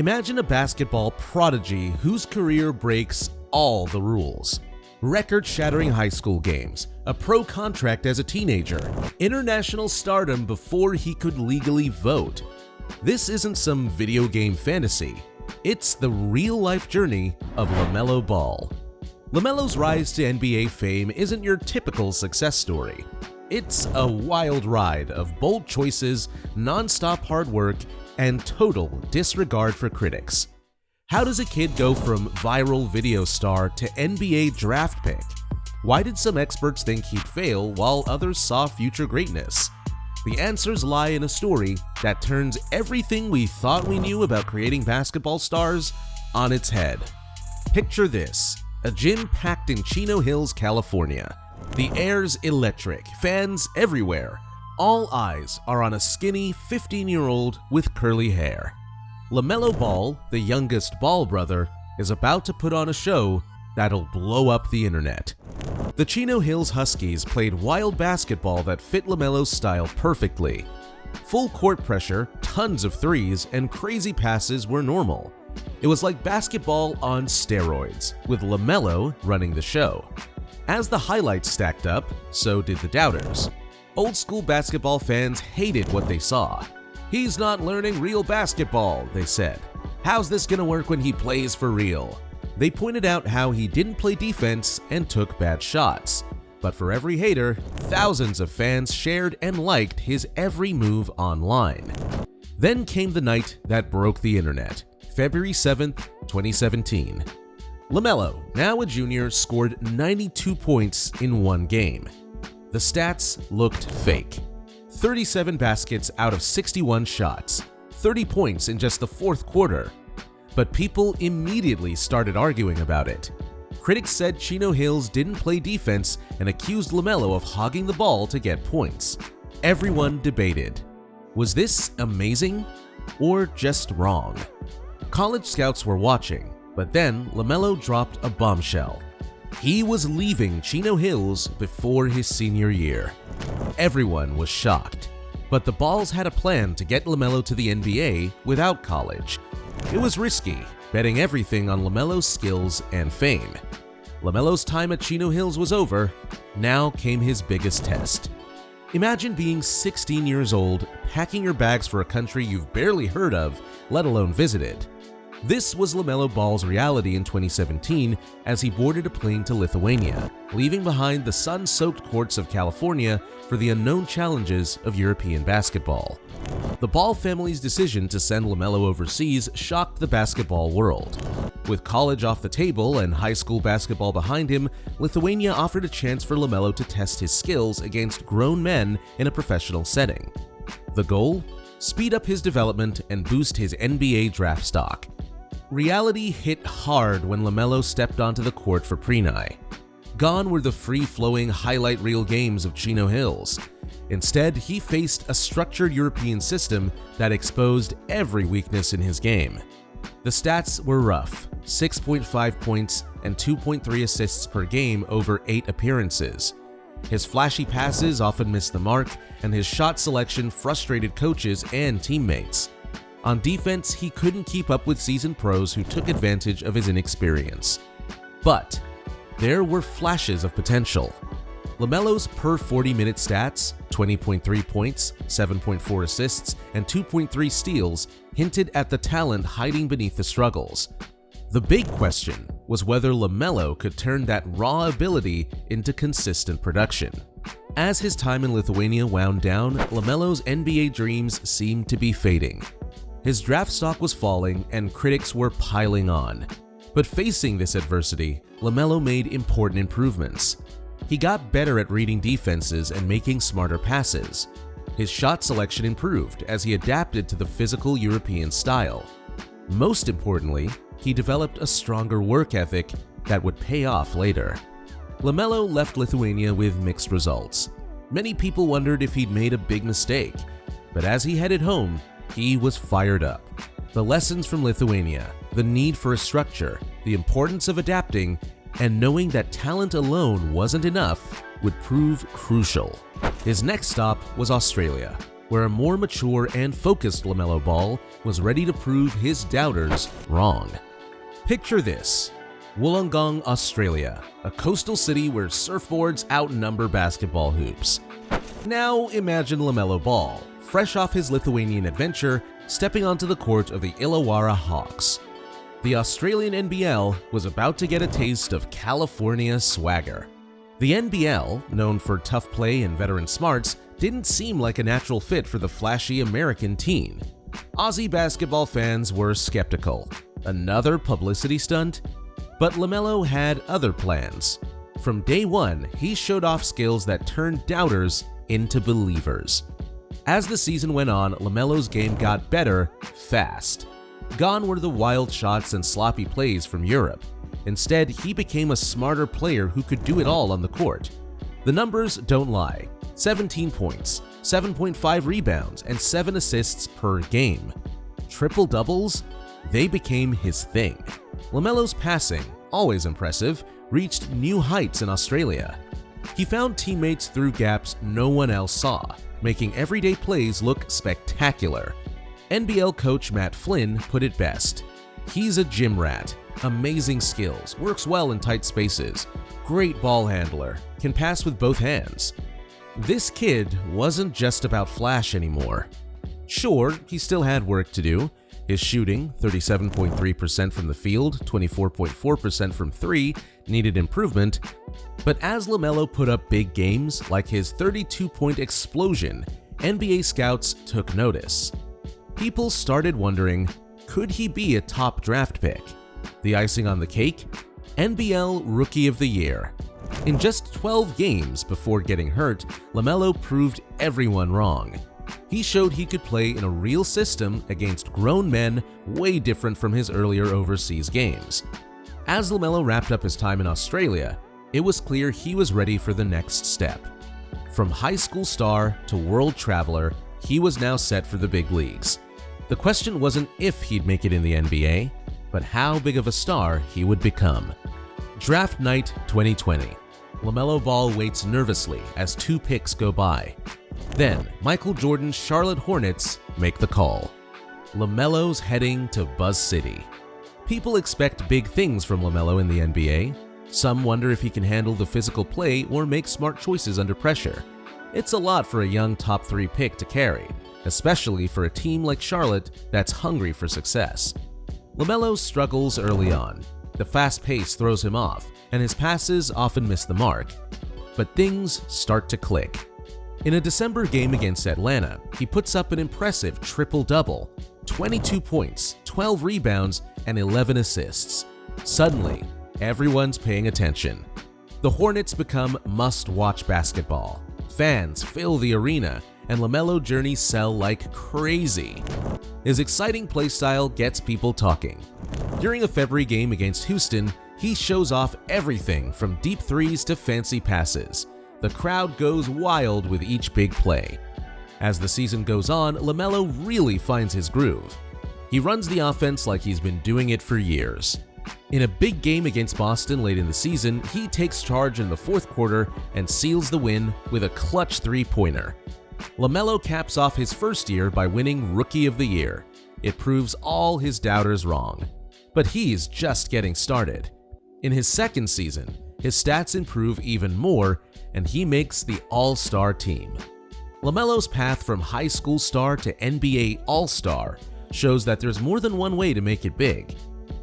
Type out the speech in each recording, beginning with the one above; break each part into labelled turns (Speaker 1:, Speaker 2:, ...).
Speaker 1: Imagine a basketball prodigy whose career breaks all the rules. Record-shattering high school games, a pro contract as a teenager, international stardom before he could legally vote. This isn't some video game fantasy. It's the real-life journey of LaMelo Ball. LaMelo's rise to NBA fame isn't your typical success story. It's a wild ride of bold choices, non-stop hard work, and total disregard for critics. How does a kid go from viral video star to NBA draft pick? Why did some experts think he'd fail while others saw future greatness? The answers lie in a story that turns everything we thought we knew about creating basketball stars on its head. Picture this: a gym packed in Chino Hills, California. The air's electric, fans everywhere. All eyes are on a skinny 15-year-old with curly hair. LaMelo Ball, the youngest Ball brother, is about to put on a show that'll blow up the internet. The Chino Hills Huskies played wild basketball that fit LaMelo's style perfectly. Full court pressure, tons of threes, and crazy passes were normal. It was like basketball on steroids, with LaMelo running the show. As the highlights stacked up, so did the doubters. Old school basketball fans hated what they saw. "He's not learning real basketball," they said. "How's this gonna work when he plays for real?" They pointed out how he didn't play defense and took bad shots. But for every hater, thousands of fans shared and liked his every move online. Then came the night that broke the internet, February 7th, 2017. LaMelo, now a junior, scored 92 points in one game. The stats looked fake. 37 baskets out of 61 shots, 30 points in just the fourth quarter. But people immediately started arguing about it. Critics said Chino Hills didn't play defense and accused LaMelo of hogging the ball to get points. Everyone debated. Was this amazing or just wrong? College scouts were watching, but then LaMelo dropped a bombshell. He was leaving Chino Hills before his senior year. Everyone was shocked, but the Balls had a plan to get LaMelo to the NBA without college. It was risky, betting everything on LaMelo's skills and fame. LaMelo's time at Chino Hills was over. Now came his biggest test. Imagine being 16 years old, packing your bags for a country you've barely heard of, let alone visited. This was LaMelo Ball's reality in 2017 as he boarded a plane to Lithuania, leaving behind the sun-soaked courts of California for the unknown challenges of European basketball. The Ball family's decision to send LaMelo overseas shocked the basketball world. With college off the table and high school basketball behind him, Lithuania offered a chance for LaMelo to test his skills against grown men in a professional setting. The goal? Speed up his development and boost his NBA draft stock. Reality hit hard when LaMelo stepped onto the court for Prenai. Gone were the free-flowing highlight reel games of Chino Hills. Instead, he faced a structured European system that exposed every weakness in his game. The stats were rough: 6.5 points and 2.3 assists per game over 8 appearances. His flashy passes often missed the mark, and his shot selection frustrated coaches and teammates. On defense, he couldn't keep up with seasoned pros who took advantage of his inexperience. But there were flashes of potential. LaMelo's per 40-minute stats, 20.3 points, 7.4 assists, and 2.3 steals, hinted at the talent hiding beneath the struggles. The big question was whether LaMelo could turn that raw ability into consistent production. As his time in Lithuania wound down, LaMelo's NBA dreams seemed to be fading. His draft stock was falling and critics were piling on. But facing this adversity, LaMelo made important improvements. He got better at reading defenses and making smarter passes. His shot selection improved as he adapted to the physical European style. Most importantly, he developed a stronger work ethic that would pay off later. LaMelo left Lithuania with mixed results. Many people wondered if he'd made a big mistake, but as he headed home, he was fired up. The lessons from Lithuania, the need for a structure, the importance of adapting, and knowing that talent alone wasn't enough would prove crucial. His next stop was Australia. where a more mature and focused LaMelo Ball was ready to prove his doubters wrong. Picture this: Wollongong, Australia, a coastal city where surfboards outnumber basketball hoops. Now imagine LaMelo Ball, fresh off his Lithuanian adventure, stepping onto the court of the Illawarra Hawks. The Australian NBL was about to get a taste of California swagger. The NBL, known for tough play and veteran smarts, didn't seem like a natural fit for the flashy American teen. Aussie basketball fans were skeptical. Another publicity stunt? But LaMelo had other plans. From day one, he showed off skills that turned doubters into believers. As the season went on, LaMelo's game got better fast. Gone were the wild shots and sloppy plays from Europe. Instead, he became a smarter player who could do it all on the court. The numbers don't lie: 17 points, 7.5 rebounds, and 7 assists per game. Triple-doubles? They became his thing. LaMelo's passing, always impressive, reached new heights in Australia. He found teammates through gaps no one else saw, making everyday plays look spectacular. NBL coach Matt Flynn put it best: he's a gym rat, amazing skills, works well in tight spaces, great ball handler, can pass with both hands. This kid wasn't just about flash anymore. Sure, he still had work to do. His shooting, 37.3% from the field, 24.4% from 3, needed improvement. But as LaMelo put up big games, like his 32-point explosion, NBA scouts took notice. People started wondering, could he be a top draft pick? The icing on the cake? NBL Rookie of the Year. In just 12 games before getting hurt, LaMelo proved everyone wrong. He showed he could play in a real system against grown men way different from his earlier overseas games. As LaMelo wrapped up his time in Australia, it was clear he was ready for the next step. From high school star to world traveler, he was now set for the big leagues. The question wasn't if he'd make it in the NBA, but how big of a star he would become. Draft night 2020. LaMelo Ball waits nervously as 2 picks go by. Then, Michael Jordan's Charlotte Hornets make the call. LaMelo's heading to Buzz City. People expect big things from LaMelo in the NBA. Some wonder if he can handle the physical play or make smart choices under pressure. It's a lot for a young top 3 pick to carry, especially for a team like Charlotte that's hungry for success. LaMelo struggles early on. The fast pace throws him off, and his passes often miss the mark. But things start to click. In a December game against Atlanta, he puts up an impressive triple-double: 22 points, 12 rebounds, and 11 assists. Suddenly, everyone's paying attention. The Hornets become must-watch basketball. Fans fill the arena, and LaMelo jerseys sell like crazy. His exciting playstyle gets people talking. During a February game against Houston, he shows off everything from deep threes to fancy passes. The crowd goes wild with each big play. As the season goes on, LaMelo really finds his groove. He runs the offense like he's been doing it for years. In a big game against Boston late in the season, he takes charge in the 4th quarter and seals the win with a clutch 3-pointer. LaMelo caps off his first year by winning Rookie of the Year. It proves all his doubters wrong. But he's just getting started. In his second season, his stats improve even more, and he makes the All-Star team. LaMelo's path from high school star to NBA All-Star shows that there's more than one way to make it big.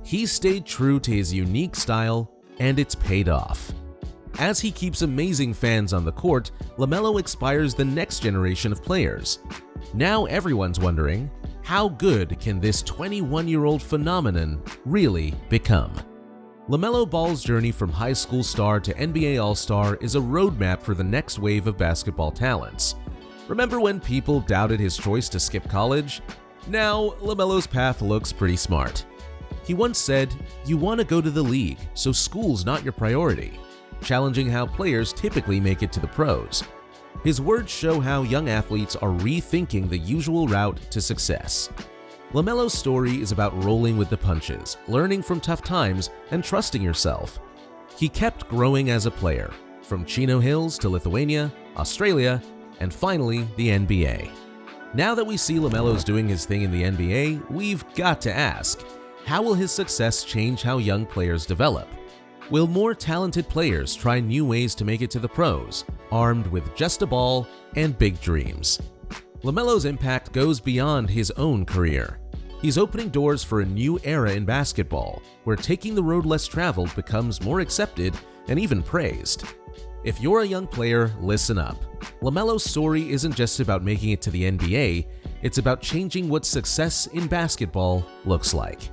Speaker 1: He stayed true to his unique style, and it's paid off. As he keeps amazing fans on the court, LaMelo inspires the next generation of players. Now everyone's wondering, how good can this 21-year-old phenomenon really become? LaMelo Ball's journey from high school star to NBA All-Star is a roadmap for the next wave of basketball talents. Remember when people doubted his choice to skip college? Now, LaMelo's path looks pretty smart. He once said, "You want to go to the league, so school's not your priority," challenging how players typically make it to the pros. His words show how young athletes are rethinking the usual route to success. LaMelo's story is about rolling with the punches, learning from tough times, and trusting yourself. He kept growing as a player, from Chino Hills to Lithuania, Australia, and finally the NBA. Now that we see LaMelo's doing his thing in the NBA, we've got to ask, how will his success change how young players develop? Will more talented players try new ways to make it to the pros, armed with just a ball and big dreams? LaMelo's impact goes beyond his own career. He's opening doors for a new era in basketball, where taking the road less traveled becomes more accepted and even praised. If you're a young player, listen up. LaMelo's story isn't just about making it to the NBA, it's about changing what success in basketball looks like.